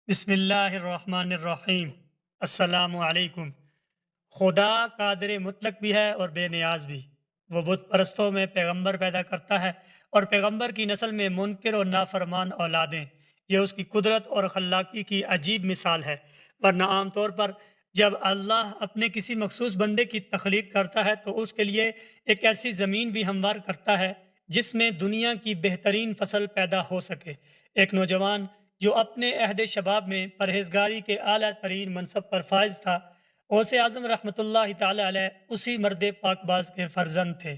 بسم اللہ الرحمن الرحیم۔ السلام علیکم۔ خدا قادر مطلق بھی ہے اور بے نیاز بھی۔ وہ بت پرستوں میں پیغمبر پیدا کرتا ہے اور پیغمبر کی نسل میں منکر اور نافرمان اولادیں۔ یہ اس کی قدرت اور خلاقی کی عجیب مثال ہے، ورنہ عام طور پر جب اللہ اپنے کسی مخصوص بندے کی تخلیق کرتا ہے تو اس کے لیے ایک ایسی زمین بھی ہموار کرتا ہے جس میں دنیا کی بہترین فصل پیدا ہو سکے۔ ایک نوجوان جو اپنے عہد شباب میں پرہیزگاری کے اعلیٰ ترین منصب پر فائز تھا، غوث اعظم رحمۃ اللہ تعالی علیہ اسی مرد پاک باز کے فرزند تھے۔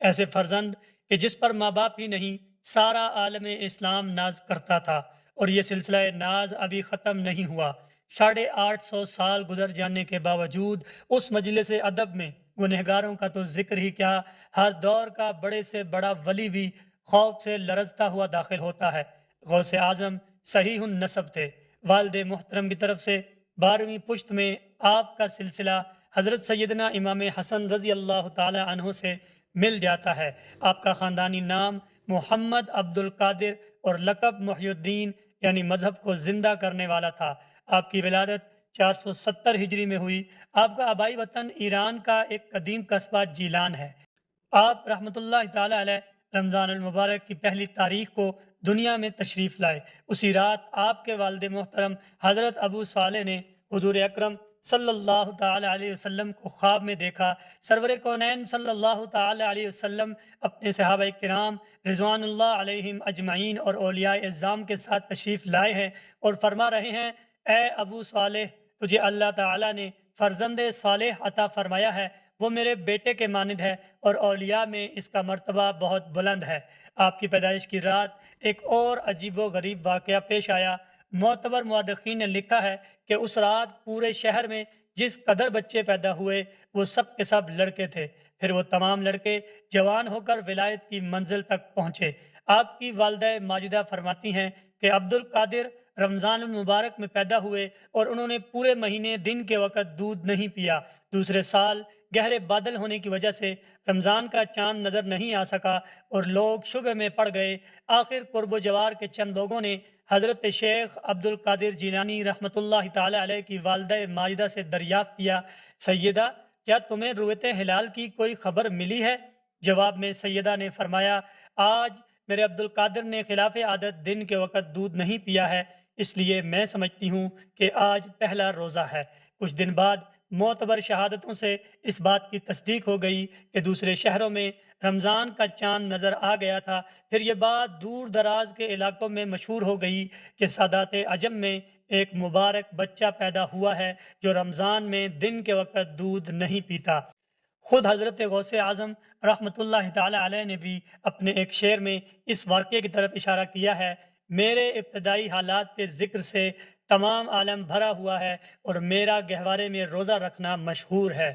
ایسے فرزند کہ جس پر ماں باپ ہی نہیں، سارا عالم اسلام ناز کرتا تھا، اور یہ سلسلہ ناز ابھی ختم نہیں ہوا۔ 850 سال گزر جانے کے باوجود اس مجلس ادب میں گنہگاروں کا تو ذکر ہی کیا، ہر دور کا بڑے سے بڑا ولی بھی خوف سے لرزتا ہوا داخل ہوتا ہے۔ غوث اعظم صحیح النسب تھے۔ والد محترم کی طرف سے 12ویں پشت میں آپ کا سلسلہ حضرت سیدنا امام حسن رضی اللہ تعالی عنہ سے مل جاتا ہے۔ آپ کا خاندانی نام محمد عبد القادر اور لقب محی الدین یعنی مذہب کو زندہ کرنے والا تھا۔ آپ کی ولادت 470 ہجری میں ہوئی۔ آپ کا آبائی وطن ایران کا ایک قدیم قصبہ جیلان ہے۔ آپ رحمۃ اللہ تعالی علیہ رمضان المبارک کی پہلی تاریخ کو دنیا میں تشریف لائے۔ اسی رات آپ کے والد محترم حضرت ابو صالح نے حضور اکرم صلی اللہ تعالی علیہ وسلم کو خواب میں دیکھا۔ سرور کونین صلی اللہ تعالی علیہ وسلم اپنے صحابہ کرام رضوان اللہ علیہم اجمعین اور اولیاء اعظام کے ساتھ تشریف لائے ہیں اور فرما رہے ہیں، اے ابو صالح، تجھے اللہ تعالی نے فرزند صالح عطا فرمایا ہے، وہ میرے بیٹے کے مانند ہے اور اولیاء میں اس کا مرتبہ بہت بلند ہے۔ آپ کی پیدائش کی رات ایک اور عجیب و غریب واقعہ پیش آیا۔ معتبر مورخین نے لکھا ہے کہ اس رات پورے شہر میں جس قدر بچے پیدا ہوئے وہ سب کے سب لڑکے تھے۔ پھر وہ تمام لڑکے جوان ہو کر ولایت کی منزل تک پہنچے۔ آپ کی والدہ ماجدہ فرماتی ہیں کہ عبد القادر رمضان المبارک میں پیدا ہوئے اور انہوں نے پورے مہینے دن کے وقت دودھ نہیں پیا۔ دوسرے سال گہرے بادل ہونے کی وجہ سے رمضان کا چاند نظر نہیں آ سکا اور لوگ شبہ میں پڑ گئے۔ آخر قرب و جوار کے چند لوگوں نے حضرت شیخ عبد القادر جیلانی رحمۃ اللہ تعالی علیہ کی والدہ ماجدہ سے دریافت کیا، سیدہ، کیا تمہیں رویت ہلال کی کوئی خبر ملی ہے؟ جواب میں سیدہ نے فرمایا، آج میرے عبد القادر نے خلاف عادت دن کے وقت دودھ نہیں پیا ہے، اس لیے میں سمجھتی ہوں کہ آج پہلا روزہ ہے۔ کچھ دن بعد معتبر شہادتوں سے اس بات کی تصدیق ہو گئی کہ دوسرے شہروں میں رمضان کا چاند نظر آ گیا تھا۔ پھر یہ بات دور دراز کے علاقوں میں مشہور ہو گئی کہ سادات عجم میں ایک مبارک بچہ پیدا ہوا ہے جو رمضان میں دن کے وقت دودھ نہیں پیتا۔ خود حضرت غوث اعظم رحمۃ اللہ تعالی علیہ نے بھی اپنے ایک شعر میں اس واقعے کی طرف اشارہ کیا ہے، میرے ابتدائی حالات کے ذکر سے تمام عالم بھرا ہوا ہے اور میرا گہوارے میں روزہ رکھنا مشہور ہے۔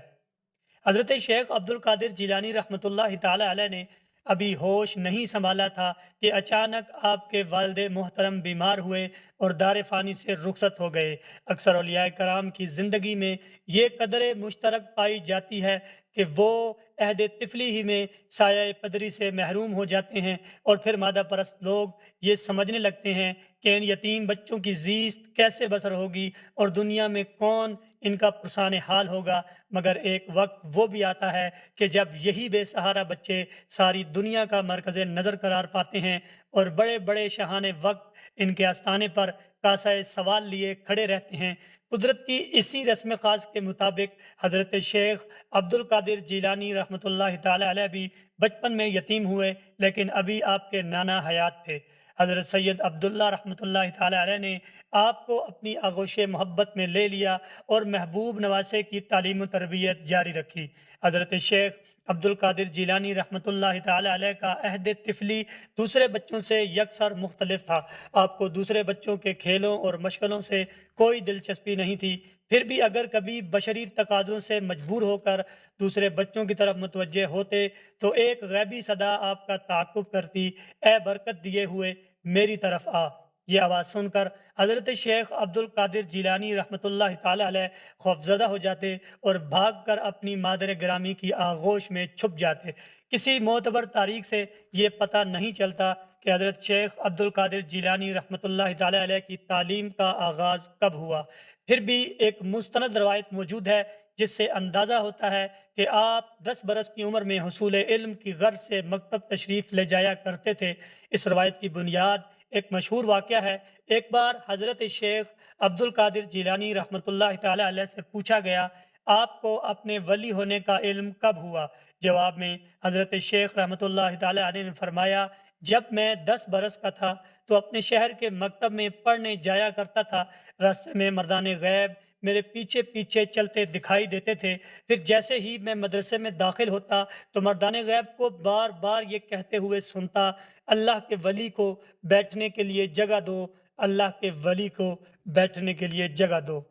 حضرت شیخ عبد القادر جیلانی رحمۃ اللہ تعالی علیہ نے ابھی ہوش نہیں سنبھالا تھا کہ اچانک آپ کے والد محترم بیمار ہوئے اور دار فانی سے رخصت ہو گئے۔ اکثر اولیاء کرام کی زندگی میں یہ قدر مشترک پائی جاتی ہے کہ وہ عہد طفلی ہی میں سایہ پدری سے محروم ہو جاتے ہیں، اور پھر مادہ پرست لوگ یہ سمجھنے لگتے ہیں کہ ان یتیم بچوں کی زیست کیسے بسر ہوگی اور دنیا میں کون ان کا پرسان حال ہوگا۔ مگر ایک وقت وہ بھی آتا ہے کہ جب یہی بے سہارا بچے ساری دنیا کا مرکز نظر قرار پاتے ہیں اور بڑے بڑے شاہان وقت ان کے آستانے پر کاسہ سوال لیے کھڑے رہتے ہیں۔ قدرت کی اسی رسم خاص کے مطابق حضرت شیخ عبد القادر جیلانی رحمۃ اللہ تعالی علیہ بھی بچپن میں یتیم ہوئے، لیکن ابھی آپ کے نانا حیات تھے۔ حضرت سید عبداللہ رحمۃ اللہ تعالی علیہ نے آپ کو اپنی آغوش محبت میں لے لیا اور محبوب نواسے کی تعلیم و تربیت جاری رکھی۔ حضرت شیخ عبد القادر جیلانی رحمۃ اللہ تعالی علیہ کا عہد طفلی دوسرے بچوں سے یکسر مختلف تھا۔ آپ کو دوسرے بچوں کے کھیلوں اور مشغلوں سے کوئی دلچسپی نہیں تھی، پھر بھی اگر کبھی بشری تقاضوں سے مجبور ہو کر دوسرے بچوں کی طرف متوجہ ہوتے تو ایک غیبی صدا آپ کا تعاقب کرتی، اے برکت دیے ہوئے میری طرف آ۔ یہ آواز سن کر حضرت شیخ عبد القادر جیلانی رحمۃ اللہ تعالی علیہ خوفزدہ ہو جاتے اور بھاگ کر اپنی مادر گرامی کی آغوش میں چھپ جاتے۔ کسی معتبر تاریخ سے یہ پتہ نہیں چلتا کہ حضرت شیخ عبد القادر جیلانی رحمۃ اللہ تعالی علیہ کی تعلیم کا آغاز کب ہوا؟ پھر بھی ایک مستند روایت موجود ہے جس سے اندازہ ہوتا ہے کہ آپ 10 برس کی عمر میں حصول علم کی غرض سے مکتب تشریف لے جایا کرتے تھے۔ اس روایت کی بنیاد ایک مشہور واقعہ ہے۔ ایک بار حضرت شیخ عبد القادر جیلانی رحمۃ اللہ تعالی علیہ سے پوچھا گیا، آپ کو اپنے ولی ہونے کا علم کب ہوا؟ جواب میں حضرت شیخ رحمۃ اللہ تعالی علیہ نے فرمایا، جب میں 10 برس کا تھا تو اپنے شہر کے مکتب میں پڑھنے جایا کرتا تھا۔ راستے میں مردان غیب میرے پیچھے پیچھے چلتے دکھائی دیتے تھے۔ پھر جیسے ہی میں مدرسے میں داخل ہوتا تو مردان غیب کو بار بار یہ کہتے ہوئے سنتا، اللہ کے ولی کو بیٹھنے کے لیے جگہ دو، اللہ کے ولی کو بیٹھنے کے لیے جگہ دو۔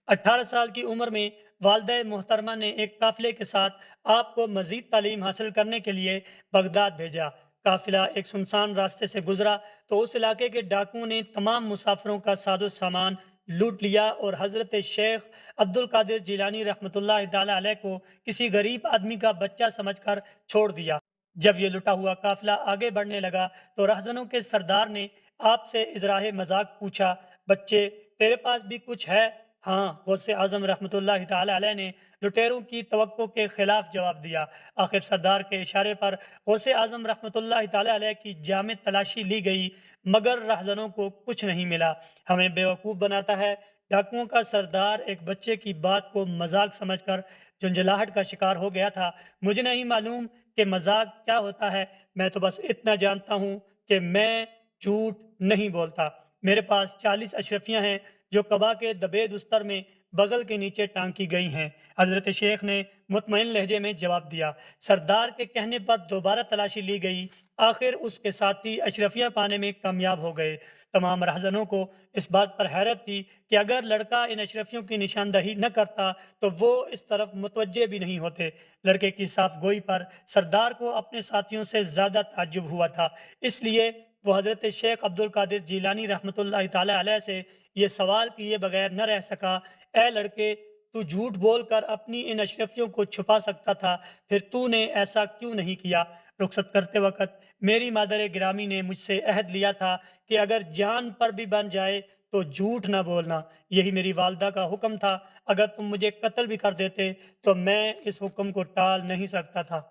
18 سال کی عمر میں والدہ محترمہ نے ایک قافلے کے ساتھ آپ کو مزید تعلیم حاصل کرنے کے لیے بغداد بھیجا۔ قافلہ ایک سنسان راستے سے گزرا تو اس علاقے کے ڈاکوؤں نے تمام مسافروں کا ساز و سامان لوٹ لیا اور حضرت شیخ عبد القادر جیلانی رحمۃ اللہ تعالی علیہ کو کسی غریب آدمی کا بچہ سمجھ کر چھوڑ دیا۔ جب یہ لٹا ہوا قافلہ آگے بڑھنے لگا تو رہزنوں کے سردار نے آپ سے ازراہ مذاق پوچھا، بچے تیرے پاس بھی کچھ ہے؟ ہاں، غوث اعظم رحمۃ اللہ تعالی علیہ نے لٹیروں کی توقع کے خلاف جواب دیا۔ آخر سردار کے اشارے پر غوث اعظم رحمۃ اللہ تعالی علیہ کی جامع تلاشی لی گئی مگر رہزنوں کو کچھ نہیں ملا۔ ہمیں بیوقوف بناتا ہے۔ ڈاکوؤں کا سردار ایک بچے کی بات کو مذاق سمجھ کر جھنجھلاہٹ کا شکار ہو گیا تھا۔ مجھے نہیں معلوم کہ مذاق کیا ہوتا ہے، میں تو بس اتنا جانتا ہوں کہ میں جھوٹ نہیں بولتا۔ میرے پاس 40 اشرفیاں ہیں جو قبا کے دبے دستر میں بغل کے نیچے ٹانکی گئی ہیں۔ حضرت شیخ نے مطمئن لہجے میں جواب دیا۔ سردار کے کہنے پر دوبارہ تلاشی لی گئی۔ آخر اس کے ساتھی اشرفیاں پانے میں کامیاب ہو گئے۔ تمام رہزنوں کو اس بات پر حیرت تھی کہ اگر لڑکا ان اشرفیوں کی نشاندہی نہ کرتا تو وہ اس طرف متوجہ بھی نہیں ہوتے۔ لڑکے کی صاف گوئی پر سردار کو اپنے ساتھیوں سے زیادہ تعجب ہوا تھا، اس لیے وہ حضرت شیخ عبد القادر جیلانی رحمۃ اللہ تعالی علیہ سے یہ سوال کیے بغیر نہ رہ سکا، اے لڑکے، تو جھوٹ بول کر اپنی ان اشرفیوں کو چھپا سکتا تھا، پھر تو نے ایسا کیوں نہیں کیا؟ رخصت کرتے وقت میری مادر گرامی نے مجھ سے عہد لیا تھا کہ اگر جان پر بھی بن جائے تو جھوٹ نہ بولنا۔ یہی میری والدہ کا حکم تھا۔ اگر تم مجھے قتل بھی کر دیتے تو میں اس حکم کو ٹال نہیں سکتا تھا۔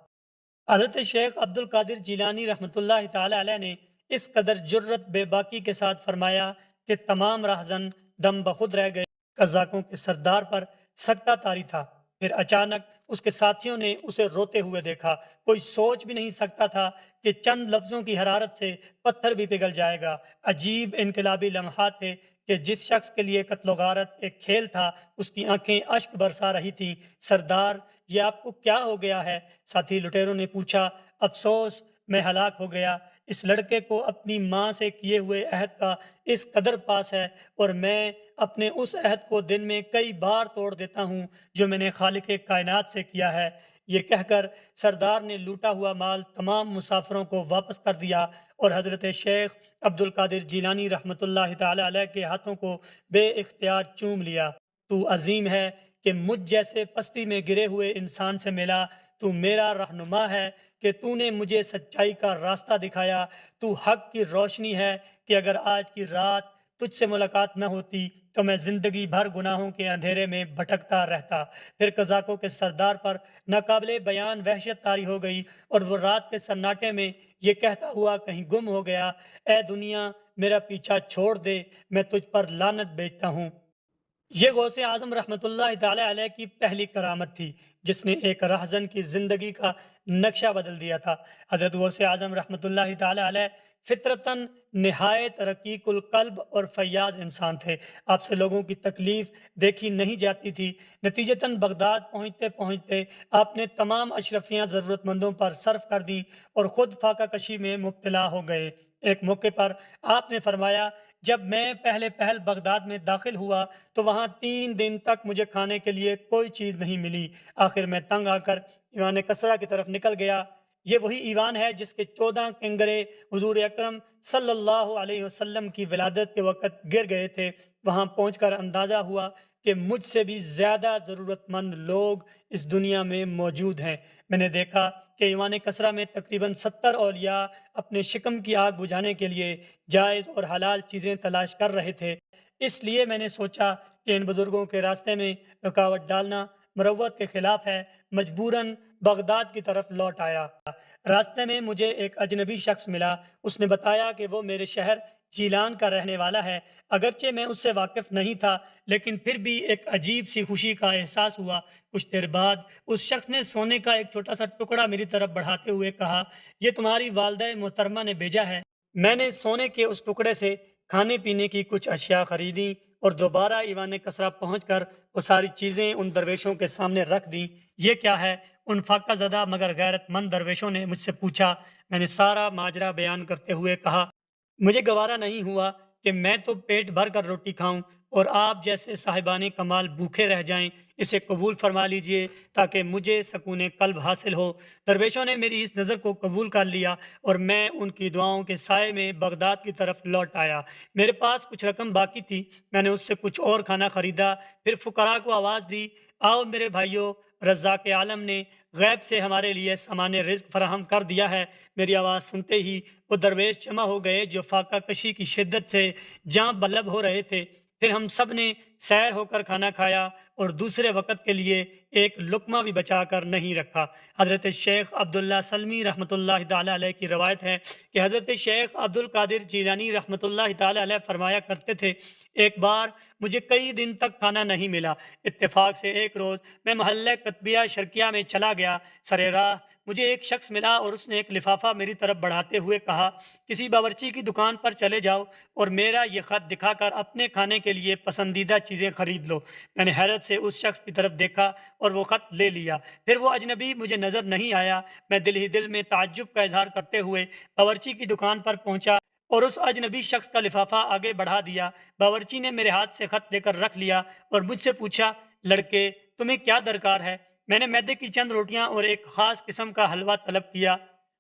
حضرت شیخ عبد القادر جیلانی رحمۃ اللہ تعالی علیہ نے اس قدر جرت بے باکی کے ساتھ فرمایا کہ تمام راہزن دم بخود رہ گئے۔ قزاقوں کے سردار پر سکتہ طاری تھا۔ پھر اچانک اس کے ساتھیوں نے اسے روتے ہوئے دیکھا۔ کوئی سوچ بھی نہیں سکتا تھا کہ چند لفظوں کی حرارت سے پتھر بھی پگھل جائے گا۔ عجیب انقلابی لمحات تھے کہ جس شخص کے لیے قتل و غارت ایک کھیل تھا اس کی آنکھیں اشک برسا رہی تھیں۔ سردار، یہ آپ کو کیا ہو گیا ہے؟ ساتھی لٹیروں نے پوچھا۔ افسوس، میں ہلاک ہو گیا۔ اس لڑکے کو اپنی ماں سے کیے ہوئے عہد کا اس قدر پاس ہے اور میں اپنے اس عہد کو دن میں کئی بار توڑ دیتا ہوں جو میں نے خالق کائنات سے کیا ہے۔ یہ کہہ کر سردار نے لوٹا ہوا مال تمام مسافروں کو واپس کر دیا اور حضرت شیخ عبد القادر جیلانی رحمۃ اللہ تعالی علیہ کے ہاتھوں کو بے اختیار چوم لیا۔ تو عظیم ہے کہ مجھ جیسے پستی میں گرے ہوئے انسان سے ملا۔ تو میرا رہنما ہے کہ تو نے مجھے سچائی کا راستہ دکھایا۔ تو حق کی روشنی ہے کہ اگر آج کی رات تجھ سے ملاقات نہ ہوتی تو میں زندگی بھر گناہوں کے اندھیرے میں بھٹکتا رہتا۔ پھر قزاقوں کے سردار پر ناقابل بیان وحشت طاری ہو گئی اور وہ رات کے سناٹے میں یہ کہتا ہوا کہیں گم ہو گیا، اے دنیا، میرا پیچھا چھوڑ دے، میں تجھ پر لعنت بھیجتا ہوں۔ یہ غوث اعظم رحمۃ اللہ تعالی علیہ کی پہلی کرامت تھی جس نے ایک راہزن کی زندگی کا نقشہ بدل دیا تھا۔ حضرت غوث اعظم رحمۃ اللہ تعالی علیہ فطرتاً نہایت رقیق القلب اور فیاض انسان تھے۔ آپ سے لوگوں کی تکلیف دیکھی نہیں جاتی تھی۔ نتیجتاً بغداد پہنچتے پہنچتے آپ نے تمام اشرفیاں ضرورت مندوں پر صرف کر دیں اور خود فاقہ کشی میں مبتلا ہو گئے۔ ایک موقع پر آپ نے فرمایا، جب میں پہلے پہل بغداد میں داخل ہوا تو وہاں 3 دن تک مجھے کھانے کے لیے کوئی چیز نہیں ملی۔ آخر میں تنگ آ کر ایوان کسرا کی طرف نکل گیا۔ یہ وہی ایوان ہے جس کے 14 کنگرے حضور اکرم صلی اللہ علیہ وسلم کی ولادت کے وقت گر گئے تھے۔ وہاں پہنچ کر اندازہ ہوا کہ مجھ سے بھی زیادہ ضرورت مند لوگ اس دنیا میں موجود ہیں۔ میں نے دیکھا کہ ایوان کسرا میں تقریباً 70 اولیاء اپنے شکم کی آگ بجھانے کے لیے جائز اور حلال چیزیں تلاش کر رہے تھے۔ اس لیے میں نے سوچا کہ ان بزرگوں کے راستے میں رکاوٹ ڈالنا مروت کے خلاف ہے۔ مجبوراً بغداد کی طرف لوٹ آیا۔ راستے میں مجھے ایک اجنبی شخص ملا۔ اس نے بتایا کہ وہ میرے شہر جیلان کا رہنے والا ہے۔ اگرچہ میں اس سے واقف نہیں تھا، لیکن پھر بھی ایک عجیب سی خوشی کا احساس ہوا۔ کچھ دیر بعد اس شخص نے سونے کا ایک چھوٹا سا ٹکڑا میری طرف بڑھاتے ہوئے کہا، یہ تمہاری والدہ محترمہ نے بھیجا ہے۔ میں نے سونے کے اس ٹکڑے سے کھانے پینے کی کچھ اشیاء خریدیں اور دوبارہ ایوان کسرا پہنچ کر وہ ساری چیزیں ان درویشوں کے سامنے رکھ دیں۔ یہ کیا ہے؟ ان فاقہ زدہ مگر غیرت مند درویشوں نے مجھ سے پوچھا۔ میں نے سارا ماجرا بیان کرتے ہوئے کہا، مجھے گوارا نہیں ہوا کہ میں تو پیٹ بھر کر روٹی کھاؤں اور آپ جیسے صاحبان کمال بھوکے رہ جائیں۔ اسے قبول فرما لیجئے تاکہ مجھے سکون قلب حاصل ہو۔ درویشوں نے میری اس نظر کو قبول کر لیا اور میں ان کی دعاؤں کے سائے میں بغداد کی طرف لوٹ آیا۔ میرے پاس کچھ رقم باقی تھی، میں نے اس سے کچھ اور کھانا خریدا، پھر فقراء کو آواز دی، آؤ میرے بھائیو، رزاق عالم نے غیب سے ہمارے لیے سامان رزق فراہم کر دیا ہے۔ میری آواز سنتے ہی وہ درویش جمع ہو گئے جو فاقہ کشی کی شدت سے جاں بلب ہو رہے تھے۔ پھر ہم سب نے سیر ہو کر کھانا کھایا اور دوسرے وقت کے لیے ایک لقمہ بھی بچا کر نہیں رکھا۔ حضرت شیخ عبداللہ سلمی رحمۃ اللہ تعالیٰ علیہ کی روایت ہے کہ حضرت شیخ عبد القادر جیلانی رحمۃ اللہ تعالیٰ علیہ فرمایا کرتے تھے، ایک بار مجھے کئی دن تک کھانا نہیں ملا۔ اتفاق سے ایک روز میں محلہ قطبیہ شرقیہ میں چلا گیا۔ سر راہ مجھے ایک شخص ملا اور اس نے ایک لفافہ میری طرف بڑھاتے ہوئے کہا، کسی باورچی کی دکان پر چلے جاؤ اور میرا یہ خط دکھا کر اپنے کھانے کے لیے پسندیدہ چیزیں خرید لو۔ میں نے حیرت سے اس شخص کی طرف دیکھا اور وہ خط لے لیا۔ پھر وہ اجنبی مجھے نظر نہیں آیا۔ میں دل ہی دل میں تعجب کا اظہار کرتے ہوئے باورچی کی دکان پر پہنچا اور اس اجنبی شخص کا لفافہ آگے بڑھا دیا۔ باورچی نے میرے ہاتھ سے خط لے کر رکھ لیا اور مجھ سے پوچھا، لڑکے تمہیں کیا درکار ہے؟ میں نے میدے کی چند روٹیاں اور ایک خاص قسم کا حلوہ طلب کیا۔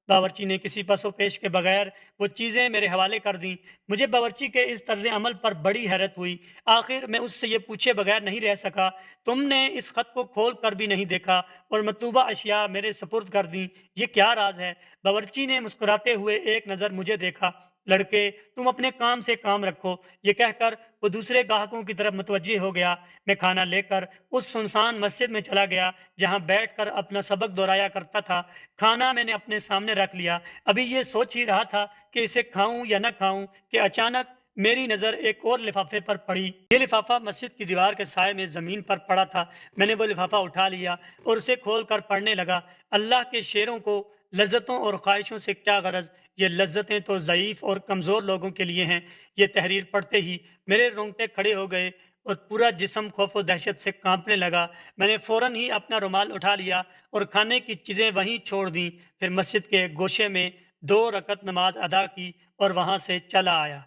باورچی نے کسی پس و پیش کے بغیر وہ چیزیں میرے حوالے کر دیں۔ مجھے باورچی کے اس طرز عمل پر بڑی حیرت ہوئی۔ آخر میں اس سے یہ پوچھے بغیر نہیں رہ سکا، تم نے اس خط کو کھول کر بھی نہیں دیکھا اور مطلوبہ اشیاء میرے سپرد کر دیں، یہ کیا راز ہے؟ باورچی نے مسکراتے ہوئے ایک نظر مجھے دیکھا، لڑکے تم اپنے کام سے کام رکھو، یہ کہہ کر وہ دوسرے گاہکوں کی طرف متوجہ ہو گیا۔ میں کھانا لے کر اس سنسان مسجد میں چلا گیا جہاں بیٹھ کر اپنا سبق دہرایا کرتا تھا۔ کھانا میں نے اپنے سامنے رکھ لیا، ابھی یہ سوچ ہی رہا تھا کہ اسے کھاؤں یا نہ کھاؤں کہ اچانک میری نظر ایک اور لفافے پر پڑی۔ یہ لفافہ مسجد کی دیوار کے سائے میں زمین پر پڑا تھا۔ میں نے وہ لفافہ اٹھا لیا اور اسے کھول کر پڑھنے لگا، اللہ کے شیروں کو لذتوں اور خواہشوں سے کیا غرض، یہ لذتیں تو ضعیف اور کمزور لوگوں کے لیے ہیں۔ یہ تحریر پڑھتے ہی میرے رونگٹے کھڑے ہو گئے اور پورا جسم خوف و دہشت سے کانپنے لگا۔ میں نے فوراً ہی اپنا رومال اٹھا لیا اور کھانے کی چیزیں وہیں چھوڑ دیں، پھر مسجد کے ایک گوشے میں 2 رکعت نماز ادا کی اور وہاں سے چلا آیا۔